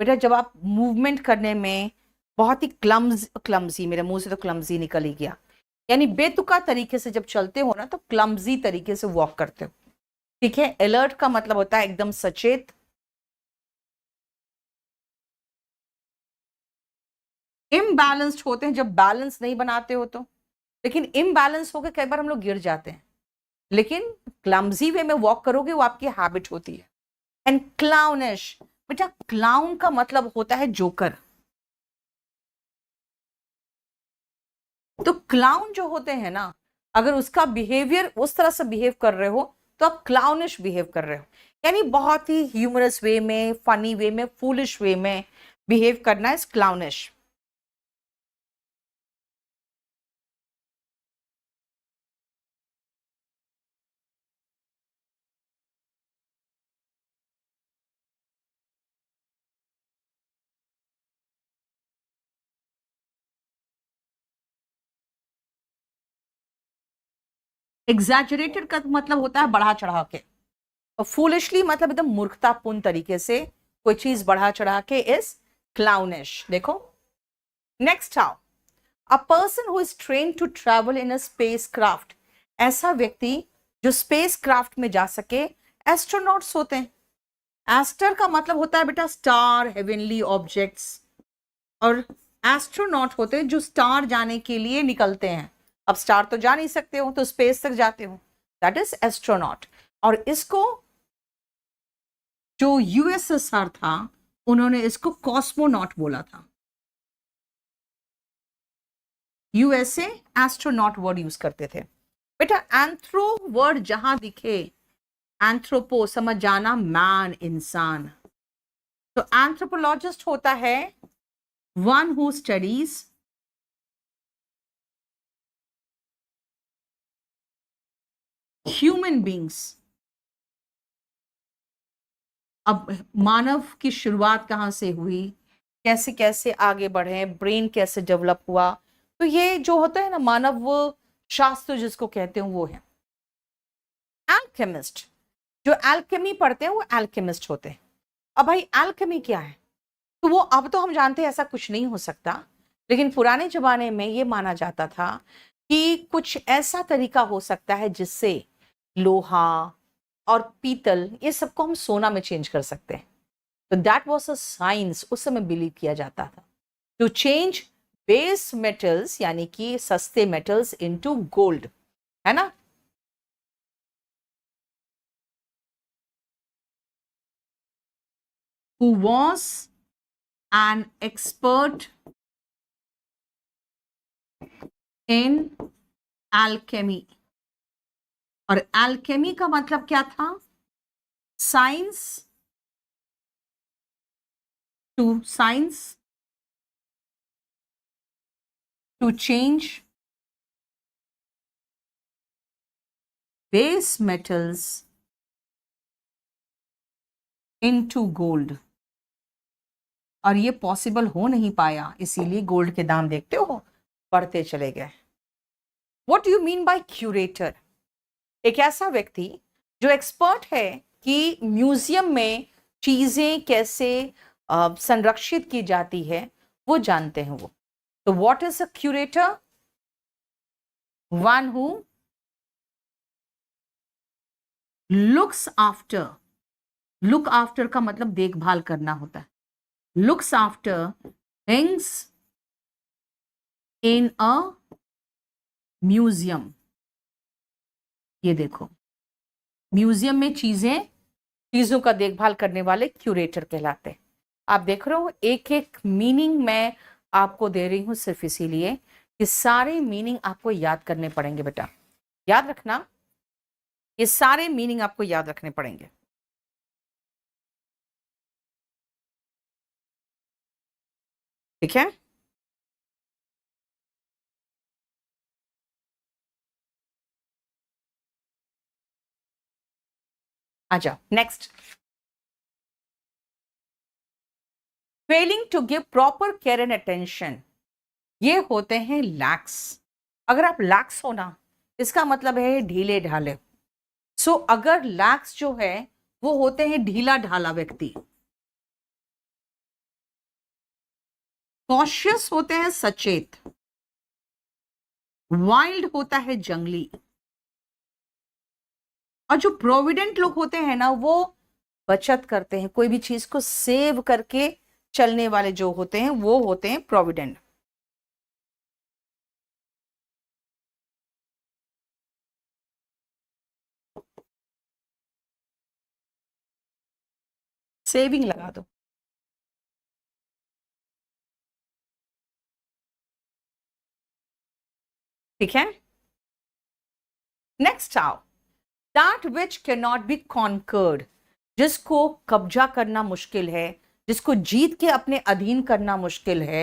बेटा जब आप मूवमेंट करने में बहुत ही क्लम्जी, मेरे मुंह से तो क्लम्जी निकल ही गया, यानी बेतुका तरीके से जब चलते हो ना तो क्लम्जी तरीके से वॉक करते हो। ठीक है, अलर्ट का मतलब होता है एकदम सचेत। इम्बैलेंस्ड होते हैं जब बैलेंस नहीं बनाते हो तो, लेकिन इम्बैलेंस होकर कई बार हम लोग गिर जाते हैं। लेकिन क्लम्जी वे में वॉक करोगे वो आपकी हैबिट होती है। एंड क्लाउनिश, बेटा क्लाउन का मतलब होता है जोकर। तो क्लाउन जो होते हैं ना, अगर उसका बिहेवियर उस तरह से बिहेव कर रहे हो तो आप क्लाउनिश बिहेव कर रहे हो, यानी बहुत ही ह्यूमरस वे में, फनी वे में, फूलिश वे में बिहेव करना इज क्लाउनिश। एग्जैजरेटेड का मतलब होता है बढ़ा चढ़ा के, और फूलिशली मतलब एकदम मूर्खतापूर्ण तरीके से कोई चीज बढ़ा चढ़ा के इज क्लाउनिश। देखो नेक्स्ट आओ, a person who is train to travel in a space craft. ऐसा व्यक्ति जो स्पेस क्राफ्ट में जा सके एस्ट्रोनॉट्स होते हैं। एस्टर का मतलब होता है बेटा स्टार, हेवनली ऑब्जेक्ट्स, और एस्ट्रोनॉट होते हैं जो स्टार जाने के लिए निकलते हैं। अब स्टार तो जा नहीं सकते हो तो स्पेस तक जाते हो, दैट इज एस्ट्रोनॉट। और इसको जो यूएसएसआर था उन्होंने इसको कॉस्मोनॉट बोला था। यूएसए एस्ट्रोनॉट वर्ड यूज करते थे। बेटा एंथ्रो वर्ड जहां दिखे, एंथ्रोपो समझ जाना मैन, इंसान। तो एंथ्रोपोलॉजिस्ट होता है one who studies human beings. अब मानव की शुरुआत कहाँ से हुई, कैसे कैसे आगे बढ़े, ब्रेन कैसे डेवलप हुआ, तो ये जो होता है ना मानव शास्त्र जिसको कहते हैं वो है। एल्केमिस्ट, जो एल्केमी पढ़ते हैं वो एल्केमिस्ट होते हैं। अब भाई एल्केमी क्या है, तो वो अब तो हम जानते हैं ऐसा कुछ नहीं हो सकता, लेकिन पुराने जमाने में ये माना जाता था कि कुछ ऐसा तरीका हो सकता है जिससे लोहा और पीतल ये सबको हम सोना में चेंज कर सकते हैं। तो दैट वाज अ साइंस, उस समय बिलीव किया जाता था टू चेंज बेस मेटल्स यानी कि सस्ते मेटल्स इनटू गोल्ड, है ना। Who was an expert in alchemy. और एल्केमी का मतलब क्या था, science to science to change base metals into gold. और ये पॉसिबल हो नहीं पाया, इसीलिए गोल्ड के दाम देखते हो बढ़ते चले गए. What do you mean by curator? एक ऐसा व्यक्ति जो एक्सपर्ट है कि म्यूजियम में चीजें कैसे संरक्षित की जाती है वो जानते हैं वो. तो what is a curator? One who looks after. Look after का मतलब देखभाल करना होता है. Looks after things in a museum. ये देखो, म्यूजियम में चीजों का देखभाल करने वाले क्यूरेटर कहलाते हैं. आप देख रहे हो, एक एक मीनिंग मैं आपको दे रही हूं सिर्फ इसीलिए कि सारे मीनिंग आपको याद करने पड़ेंगे बेटा. याद रखना, ये सारे मीनिंग आपको याद रखने पड़ेंगे. ठीक है. आ जाओ next. Failing to give proper care and attention, ये होते हैं लैक्स. अगर आप लैक्स हो ना, इसका मतलब है ढीले ढाले. सो अगर लैक्स जो है वो होते हैं ढीला ढाला व्यक्ति. कॉशियस होते हैं सचेत. वाइल्ड होता है जंगली. और जो प्रोविडेंट लोग होते हैं ना, वो बचत करते हैं, कोई भी चीज को सेव करके चलने वाले जो होते हैं वो होते हैं प्रोविडेंट. सेविंग लगा दो. ठीक है. नेक्स्ट आओ. That which can not be conquered, जिसको कब्जा करना मुश्किल है, जिसको जीत के अपने अधीन करना मुश्किल है,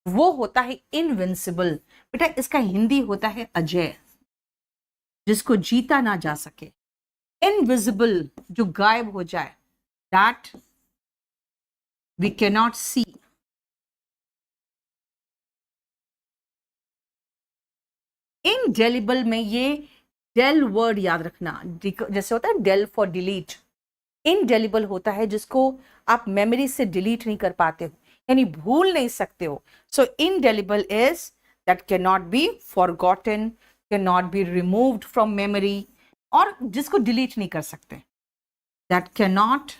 वो होता है इनविंसिबल. बेटा इसका हिंदी होता है अजय, जिसको जीता ना जा सके. इनविजिबल, जो गायब हो जाए. That we can not see. Indelible में ये डेल वर्ड याद रखना, जैसे होता है डेल फॉर डिलीट. इनडेलिबल होता है जिसको आप मेमोरी से डिलीट नहीं कर पाते हो, यानी भूल नहीं सकते हो. So indelible is that can not be forgotten, can not be removed from memory, और जिसको डिलीट नहीं कर सकते. That can not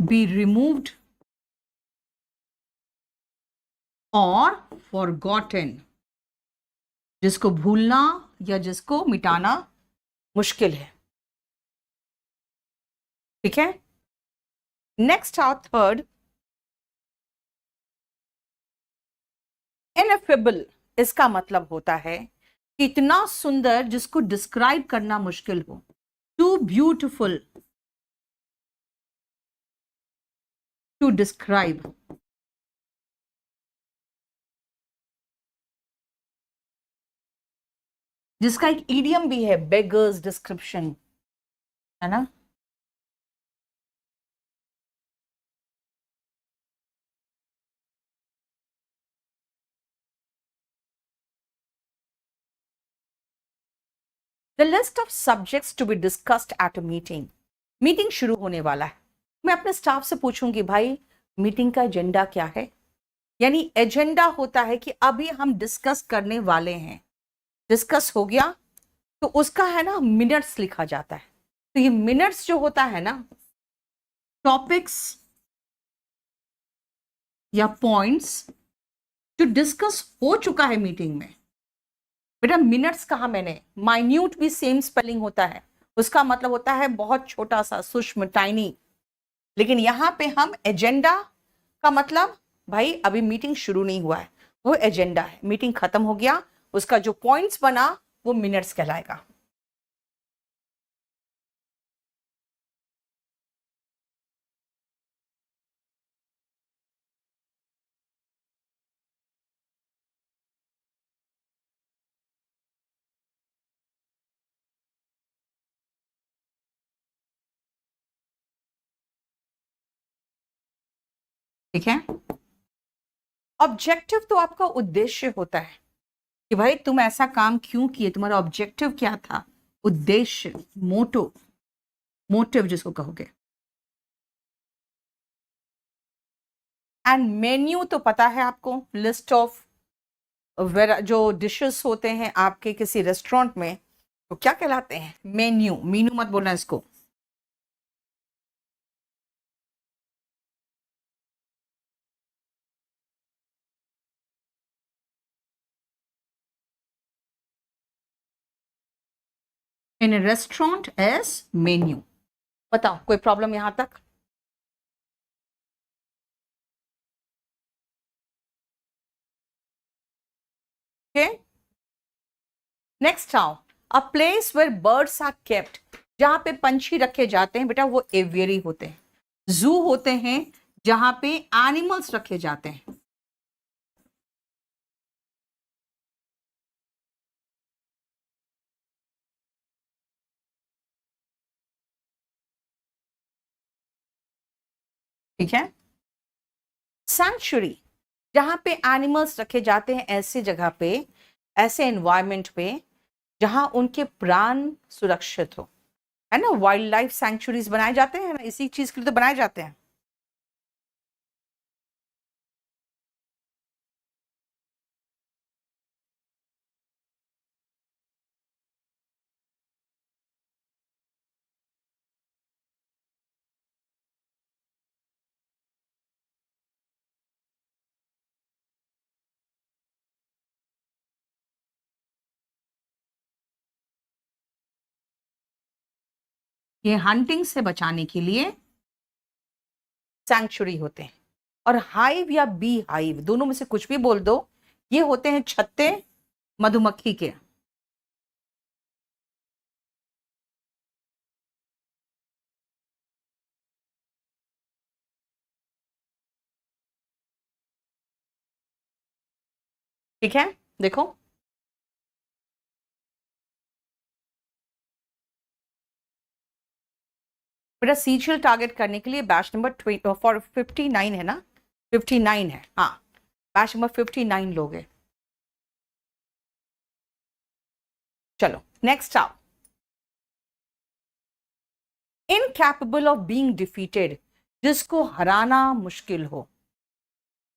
be removed और फॉरगॉटन, जिसको भूलना या जिसको मिटाना मुश्किल है. ठीक है. Next our third, ineffable. इसका मतलब होता है कि इतना सुंदर जिसको डिस्क्राइब करना मुश्किल हो. Too beautiful to describe. जिसका एक इडियम भी है, बेगर्स डिस्क्रिप्शन, है ना. The list of subjects to be discussed at a meeting. Meeting शुरू होने वाला है. मैं अपने स्टाफ से पूछूंगी, भाई मीटिंग का एजेंडा क्या है. यानी एजेंडा होता है कि अभी हम डिस्कस करने वाले हैं. डिस्कस हो गया तो उसका है ना मिनट्स लिखा जाता है. तो ये मिनट्स जो होता है ना, टॉपिक्स या पॉइंट्स जो डिस्कस हो चुका है मीटिंग में. बेटा मिनट्स कहा मैंने, माइन्यूट भी सेम स्पेलिंग होता है, उसका मतलब होता है बहुत छोटा सा, सूक्ष्म, टाइनी. लेकिन यहां पे हम एजेंडा का मतलब, भाई अभी मीटिंग शुरू नहीं हुआ है, वो एजेंडा है. मीटिंग खत्म हो गया, उसका जो पॉइंट्स बना वो मिनट्स कहलाएगा. ठीक है। ऑब्जेक्टिव तो आपका उद्देश्य होता है कि भाई तुम ऐसा काम क्यों किए, तुम्हारा ऑब्जेक्टिव क्या था, उद्देश्य, मोटो, मोटिव जिसको कहोगे। एंड मेन्यू तो पता है आपको, लिस्ट ऑफ जो डिशेस होते हैं आपके किसी रेस्टोरेंट में, तो क्या कहलाते हैं, मेन्यू। मीनू मत बोलना इसको। In restaurant as menu. बताओ कोई प्रॉब्लम यहां तक? ओके, नेक्स्ट आओ, a place where birds are kept, जहां पे पंछी रखे जाते हैं बेटा, वो एवियरी होते हैं। जू होते हैं जहां पे एनिमल्स रखे जाते हैं। ठीक है। सैंक्चुरी, जहां पे एनिमल्स रखे जाते हैं, ऐसी जगह पे, ऐसे एनवायरमेंट पे जहां उनके प्राण सुरक्षित हो, है ना। वाइल्ड लाइफ सैंक्चुरीज बनाए जाते हैं ना, इसी चीज के लिए तो बनाए जाते हैं। ये हंटिंग से बचाने के लिए सैंक्चुरी होते हैं। और हाइव या बी हाइव, दोनों में से कुछ भी बोल दो, ये होते हैं छत्ते मधुमक्खी के। ठीक है, देखो बेटा, सीरियल टारगेट करने के लिए बैच नंबर 59 है ना, 59 है, हाँ, बैच नंबर 59 लोग हैं। चलो नेक्स्ट आओ, इनकैपेबल ऑफ बीइंग डिफीटेड, जिसको हराना मुश्किल हो।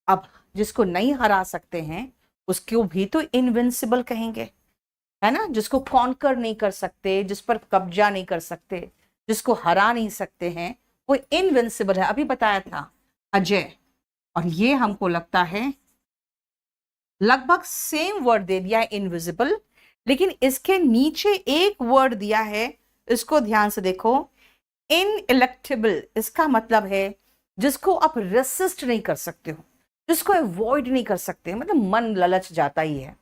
अब जिसको नहीं हरा सकते हैं उसको भी तो इनविंसिबल कहेंगे, है ना। जिसको कॉन्कर नहीं कर सकते, जिस पर कब्जा नहीं कर सकते, जिसको हरा नहीं सकते हैं, वो इनविंसिबल है। अभी बताया था अजय, और ये हमको लगता है लगभग सेम वर्ड दे दिया है, इनविजिबल, लेकिन इसके नीचे एक वर्ड दिया है, इसको ध्यान से देखो, इनइलेक्टेबल। इसका मतलब है जिसको आप रेसिस्ट नहीं कर सकते हो, जिसको अवॉइड नहीं कर सकते, मतलब मन ललच जाता ही है।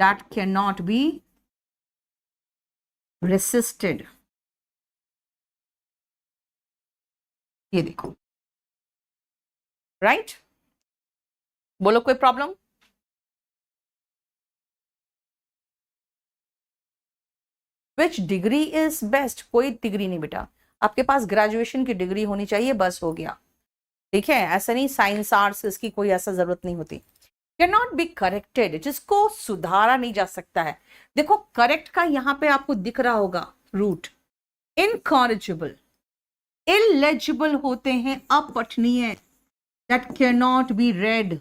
That can not B resisted. ये देखो, राइट, बोलो कोई problem? Which degree is best? कोई डिग्री नहीं बेटा, आपके पास ग्रेजुएशन की डिग्री होनी चाहिए, बस हो गया। ठीक है, ऐसा नहीं साइंस आर्ट्स इसकी कोई ऐसा जरूरत नहीं होती। कैन नॉट बी करेक्टेड, जिसको सुधारा नहीं जा सकता है। देखो करेक्ट का यहां पे आपको दिख रहा होगा रूट। इनकॉरिजिबल, इलेजिबल होते हैं, अपठनीय, that can not be read,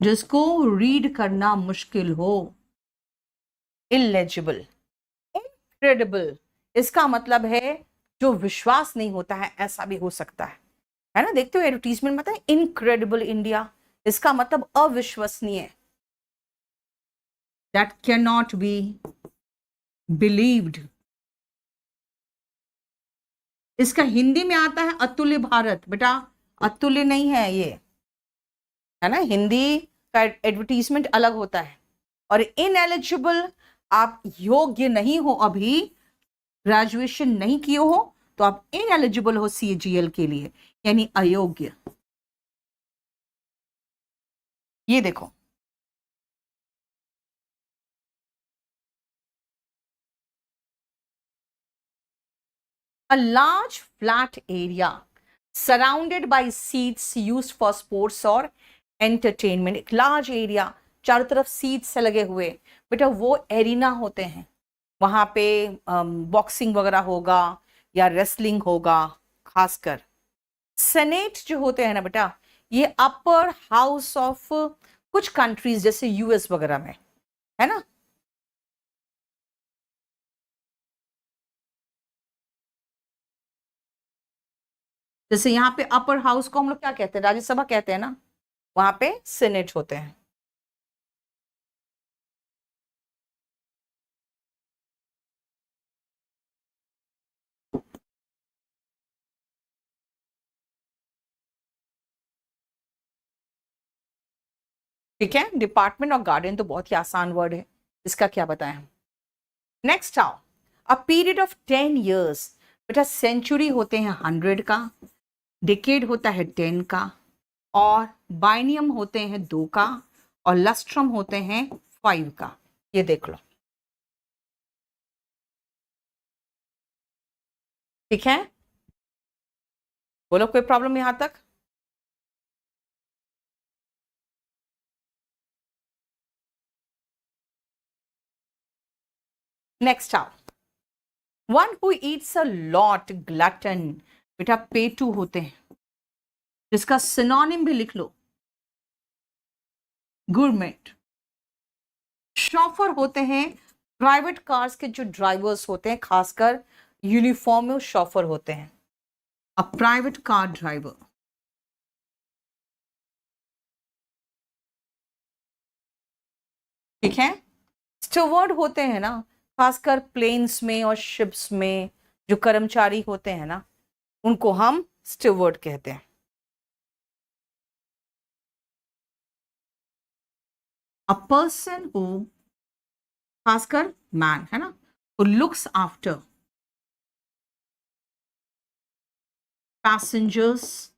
जिसको रीड करना मुश्किल हो, इलेजिबल। इनक्रेडिबल, इसका मतलब है जो विश्वास नहीं होता है, ऐसा भी हो सकता है ना। देखते हो एडवर्टीजमेंट में आता है इनक्रेडिबल इंडिया, इसका मतलब अविश्वसनीय, that can not B believed. इसका हिंदी में आता है अतुल्य भारत, बेटा अतुल्य नहीं है ये, है ना। हिंदी का एडवर्टीजमेंट अलग होता है। और इनएलिजिबल, आप योग्य नहीं हो, अभी ग्रेजुएशन नहीं किए हो, तो आप इनएलिजिबल हो सीजीएल के लिए, यानी अयोग्य। ये देखो, A large flat area surrounded by seats used for sports और entertainment. एक large area, चारों तरफ सीट से लगे हुए, बेटा वो एरिना होते हैं, वहां पे बॉक्सिंग वगैरह होगा या रेसलिंग होगा खासकर। सेनेट जो होते हैं ना बेटा, ये अपर हाउस ऑफ कुछ कंट्रीज जैसे यूएस वगैरह में, है ना। जैसे यहाँ पे अपर हाउस को हम लोग क्या कहते हैं, राज्यसभा कहते हैं ना, वहां पे सेनेट होते हैं। ठीक है, डिपार्टमेंट और गार्डन तो बहुत ही आसान वर्ड है, इसका क्या बताएं हम। नेक्स्ट आओ, अ पीरियड ऑफ 10 years, बेटा सेंचुरी होते हैं 100 का, डिकेड होता है 10 का, और बाइनियम होते हैं 2 का, और लस्ट्रम होते हैं 5 का। ये देख लो, ठीक है, बोलो कोई प्रॉब्लम यहां तक। नेक्स्ट आओ, one who Yeats a lot, glutton, बेटा पेटू होते हैं, जिसका सिनोनिम भी लिख लो, गुरमेट। शॉफर होते हैं प्राइवेट कार्स के जो ड्राइवर्स होते हैं, खासकर यूनिफॉर्म में शॉफर होते हैं, अ प्राइवेट कार ड्राइवर। ठीक है, स्टुवर्ड होते हैं ना, खासकर प्लेन्स में और शिप्स में जो कर्मचारी होते हैं ना, उनको हम स्टुवर्ड कहते हैं। अ पर्सन हु, खासकर मैन है ना, who looks after passengers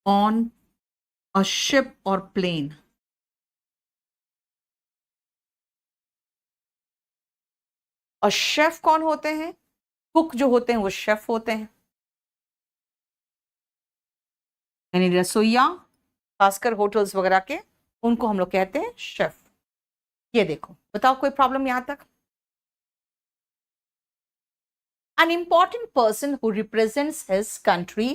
on a ship or plane। और शेफ कौन होते हैं, कुक जो होते हैं वो शेफ होते हैं, यानी रसोइया, खासकर होटल्स वगैरह के, उनको हम लोग कहते हैं शेफ। ये देखो, बताओ कोई प्रॉब्लम यहां तक। An important person who represents his country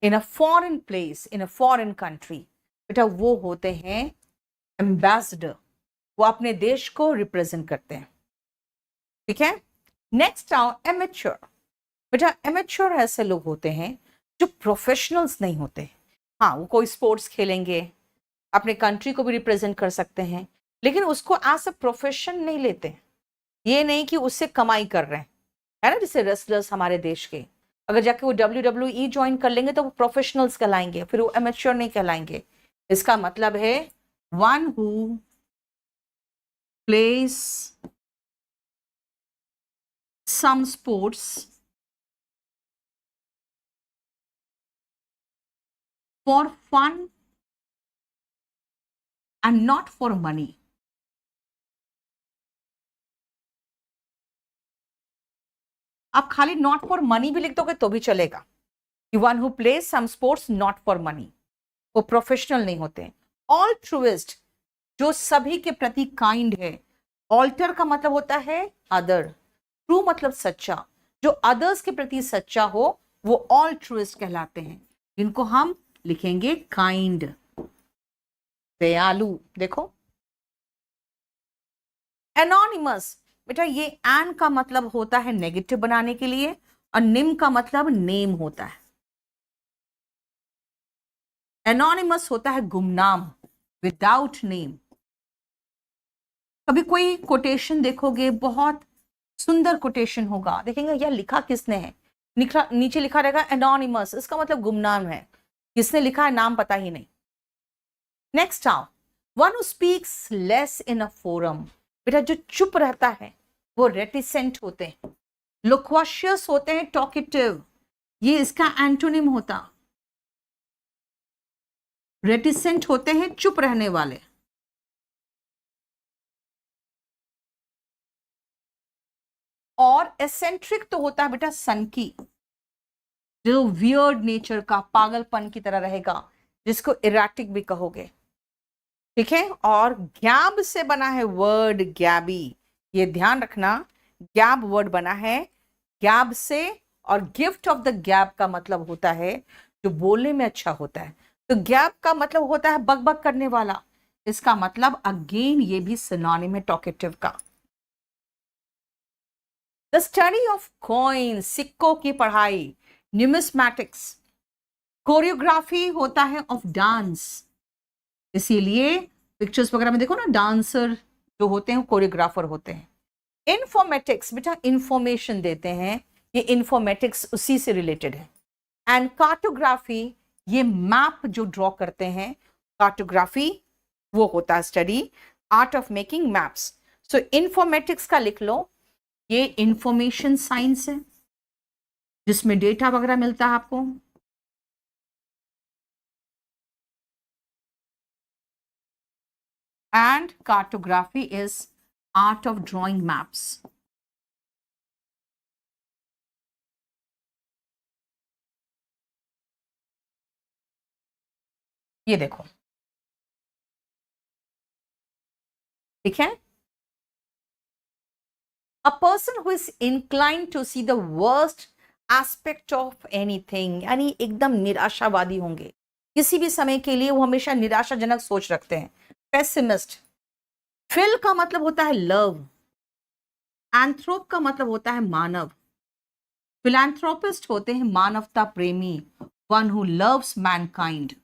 in a foreign place, in a foreign country, बेटा वो होते हैं एम्बेसडर, वो अपने देश को रिप्रेजेंट करते हैं। ठीक है, नेक्स्ट आओ, एमेच्योर। बेटा एमेच्योर ऐसे लोग होते हैं जो प्रोफेशनल्स नहीं होते। हाँ, वो कोई स्पोर्ट्स खेलेंगे, अपने कंट्री को भी रिप्रेजेंट कर सकते हैं, लेकिन उसको एज अ प्रोफेशन नहीं लेते। ये नहीं कि उससे कमाई कर रहे हैं, है ना, जैसे रेसलर्स हमारे देश के, अगर जाके वो WWE ज्वाइन कर लेंगे तो वो प्रोफेशनल्स कहलाएंगे, फिर वो एमेच्योर नहीं कहलाएंगे। इसका मतलब है one who plays some sports for fun and not for money. आप खाली नॉट फॉर मनी भी लिख दोगे तो भी चलेगा, one who plays some sports not for money, वो प्रोफेशनल नहीं होते। ऑल्ट्रुइस्ट, जो सभी के प्रति काइंड है। ऑल्टर का मतलब होता है अदर, ट्रू मतलब सच्चा, जो अदर्स के प्रति सच्चा हो वो ऑल्ट्रुइस्ट कहलाते हैं, जिनको हम लिखेंगे काइंड, दयालु। देखो, एनोनिमस, बेटा ये एन का मतलब होता है नेगेटिव बनाने के लिए, और निम का मतलब नेम होता है। एनोनिमस होता है गुमनाम, विदाउट नेम। कभी कोई कोटेशन देखोगे, बहुत सुंदर कोटेशन होगा, देखेंगे यार लिखा किसने है, नीचे लिखा रहेगा एनोनिमस, इसका मतलब गुमनाम है, किसने लिखा है नाम पता ही नहीं। नेक्स्ट आओ, one who speaks less in a forum, बेटा जो चुप रहता है वो रेटिसेंट होते हैं, लोक्वाशियस होते हैं टॉकेटिव, ये इसका एंटोनिम होता, रेटिसेंट होते हैं चुप रहने वाले। और एसेंट्रिक तो होता है बेटा सन की, जो वियर्ड नेचर का, पागलपन की तरह रहेगा, जिसको इराटिक भी कहोगे, ठीक है। और गैब से बना है वर्ड गैबी, ये ध्यान रखना, गैब वर्ड बना है गैब से, और गिफ्ट ऑफ द गैब का मतलब होता है जो बोलने में अच्छा होता है। तो गैब का मतलब होता है बकबक करने वाला, इसका मतलब अगेन ये भी सिनोनिम है टॉकेटिव का। द स्टडी ऑफ कॉइन, सिक्कों की पढ़ाई, न्यूमिस्मैटिक्स, कोरियोग्राफी होता है ऑफ डांस, इसीलिए पिक्चर्स वगैरह में देखो ना, डांसर जो होते हैं कोरियोग्राफर होते हैं। इंफॉर्मेटिक्स बेटा इंफॉर्मेशन देते हैं, ये इंफॉर्मेटिक्स उसी से रिलेटेड है। एंड कार्टोग्राफी, ये मैप जो ड्रॉ करते हैं, कार्टोग्राफी वो होता है study, art of making maps. So informatics का लिख लो, ये इंफॉर्मेशन साइंस है जिसमें डेटा वगैरह मिलता है आपको। And cartography is art of drawing maps. ये देखो, ठीक है। A person who is inclined to see the worst aspect of anything, यानी एकदम निराशावादी होंगे, किसी भी समय के लिए वो हमेशा निराशाजनक सोच रखते हैं, पेसिमिस्ट। फिल का मतलब होता है लव, एंथ्रोप का मतलब होता है मानव, फिलैंथ्रोपिस्ट होते हैं मानवता प्रेमी, वन हु लव्स मैनकाइंड।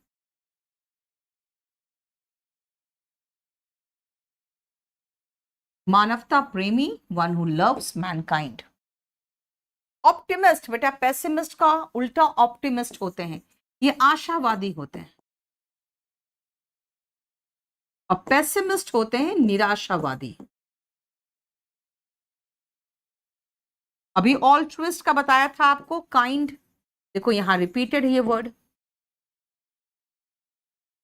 मानवता प्रेमी, one who loves Mankind. Optimist बेटा, पेसिमिस्ट का उल्टा ऑप्टिमिस्ट होते हैं, ये आशावादी होते हैं, और पेसिमिस्ट होते हैं निराशावादी। अभी ऑल्ट्रुइस्ट का बताया था आपको, काइंड, देखो यहां रिपीटेड है ये वर्ड,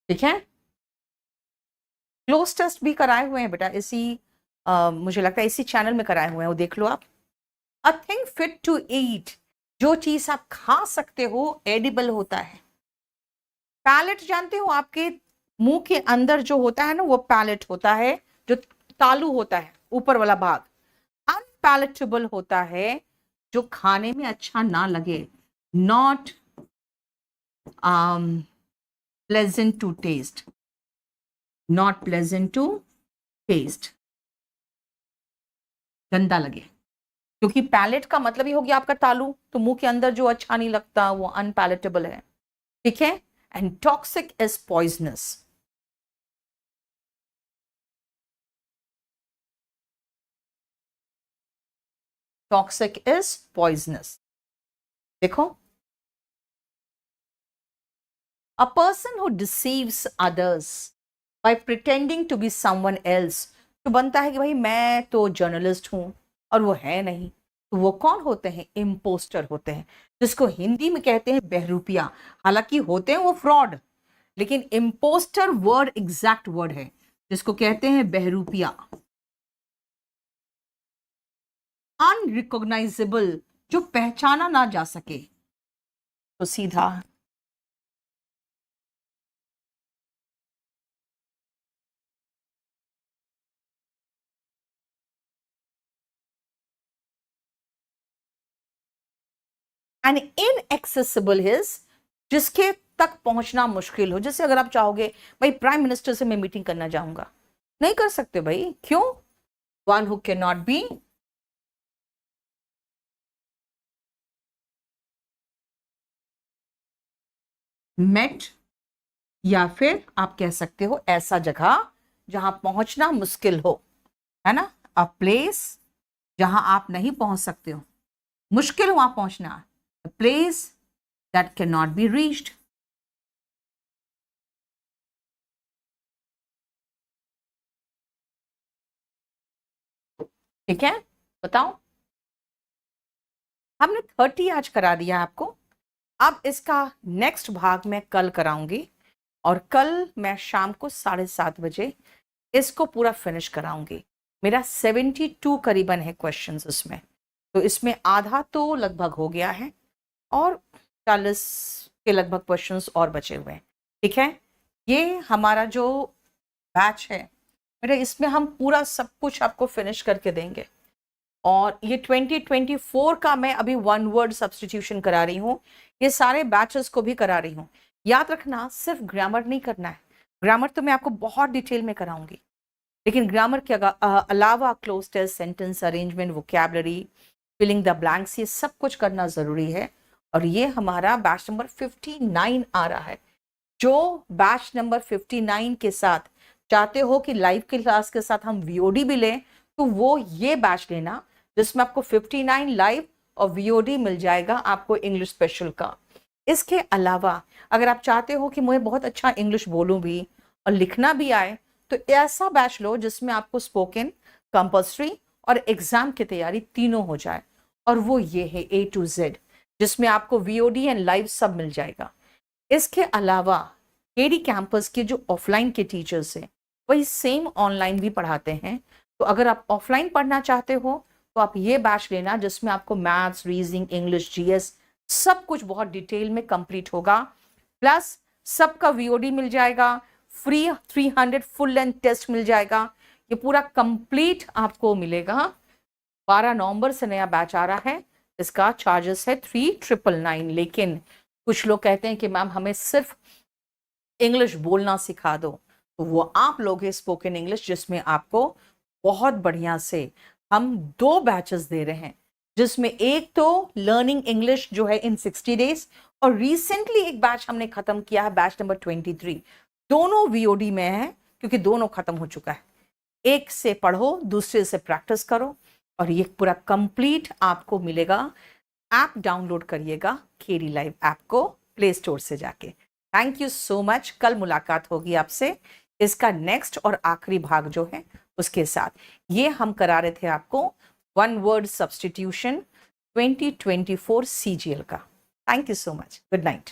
ठीक है। क्लोज टेस्ट भी कराए हुए हैं बेटा इसी मुझे लगता है इसी चैनल में कराए हुए हैं, वो देख लो आप। A thing fit to eat, जो चीज आप खा सकते हो एडिबल होता है। पैलेट जानते हो, आपके मुंह के अंदर जो होता है ना वो पैलेट होता है, जो तालू होता है ऊपर वाला भाग। अनपैलेटेबल होता है जो खाने में अच्छा ना लगे, not pleasant to taste, not pleasant to taste, गंदा लगे, क्योंकि पैलेट का मतलब ही हो गया आपका तालू, तो मुंह के अंदर जो अच्छा नहीं लगता वो अनपैलेटेबल है, ठीक है। And toxic is poisonous, toxic is poisonous. देखो, a person who deceives others by pretending to be someone else, तो बनता है कि भाई मैं तो जर्नलिस्ट हूं और वो है नहीं, तो वो कौन होते हैं, इम्पोस्टर होते हैं, जिसको हिंदी में कहते हैं बहरूपिया। हालांकि होते हैं वो फ्रॉड, लेकिन इम्पोस्टर वर्ड एग्जैक्ट वर्ड है जिसको कहते हैं बहरूपिया। अनरिकॉग्नाइजेबल, जो पहचाना ना जा सके, तो सीधा एंड इनएक्सेसिबल हिज, जिसके तक पहुंचना मुश्किल हो। जैसे अगर आप चाहोगे भाई प्राइम मिनिस्टर से मैं मीटिंग करना चाहूंगा, नहीं कर सकते भाई, क्यों, one who can not be met, या फिर आप कह सकते हो ऐसा जगह जहां पहुंचना मुश्किल हो, है ना, अ प्लेस जहां आप नहीं पहुंच सकते हो, मुश्किल वहां पहुंचना, place that can not be reached. ठीक है, बताओ, हमने 30 आज करा दिया आपको। अब इसका नेक्स्ट भाग मैं कल कराऊंगी, और कल मैं शाम को 7:30 बजे इसको पूरा फिनिश कराऊंगी। मेरा 72 करीबन है क्वेश्चंस उसमें, तो इसमें आधा तो लगभग हो गया है और 40 के लगभग क्वेश्चंस और बचे हुए हैं। ठीक है, ये हमारा जो बैच है बेटा, इसमें हम पूरा सब कुछ आपको फिनिश करके देंगे। और ये 2024 का मैं अभी वन वर्ड सब्सटीट्यूशन करा रही हूँ, ये सारे बैचेस को भी करा रही हूँ। याद रखना, सिर्फ ग्रामर नहीं करना है, ग्रामर तो मैं आपको बहुत डिटेल में कराऊंगी, लेकिन ग्रामर के अलावा cloze test, sentence arrangement, vocabulary, filling the blanks, ये सब कुछ करना जरूरी है। और ये हमारा बैच नंबर 59 आ रहा है। जो बैच नंबर 59 के साथ चाहते हो कि लाइव क्लास के साथ हम वीओडी भी लें, तो वो ये बैच लेना जिसमें आपको 59 लाइव और वीओडी मिल जाएगा आपको इंग्लिश स्पेशल का। इसके अलावा अगर आप चाहते हो कि मुझे बहुत अच्छा इंग्लिश बोलूं भी और लिखना भी आए, तो ऐसा बैच लो जिसमें आपको स्पोकन, कंपल्सरी और एग्जाम की तैयारी तीनों हो जाए। और वो ये है A to Z, जिसमें आपको वीओडी एंड लाइव सब मिल जाएगा। इसके अलावा केडी कैंपस के जो ऑफलाइन के टीचर्स हैं वही सेम ऑनलाइन भी पढ़ाते हैं। तो अगर आप ऑफलाइन पढ़ना चाहते हो तो आप ये बैच लेना जिसमें आपको मैथ्स, रीजनिंग, इंग्लिश, जीएस सब कुछ बहुत डिटेल में कंप्लीट होगा। प्लस सबका वीओडी मिल जाएगा, फ्री 300 फुल लेंथ टेस्ट मिल जाएगा। ये पूरा कंप्लीट आपको मिलेगा। 12 नवंबर से नया बैच आ रहा है, इसका चार्जेस है 3999। लेकिन कुछ लोग कहते हैं कि मैम हमें सिर्फ इंग्लिश बोलना सिखा दो, तो वो आप लोग हैं स्पोकन इंग्लिश, जिसमें आपको बहुत बढ़िया से हम 2 बैचेस दे रहे हैं, जिसमें एक तो लर्निंग इंग्लिश जो है इन 60 डेज, और रिसेंटली एक बैच हमने खत्म किया है, बैच नंबर 23। दोनों वीओडी में है क्योंकि दोनों खत्म हो चुका है। एक से पढ़ो, दूसरे से प्रैक्टिस करो, और ये पूरा कंप्लीट आपको मिलेगा। ऐप डाउनलोड करिएगा केडी लाइव ऐप को प्ले स्टोर से जाके। Thank you so much. कल मुलाकात होगी आपसे इसका नेक्स्ट और आखिरी भाग जो है उसके साथ। ये हम करा रहे थे आपको वन वर्ड सब्सटीट्यूशन 2024 CGL का। Thank you so much. Good night.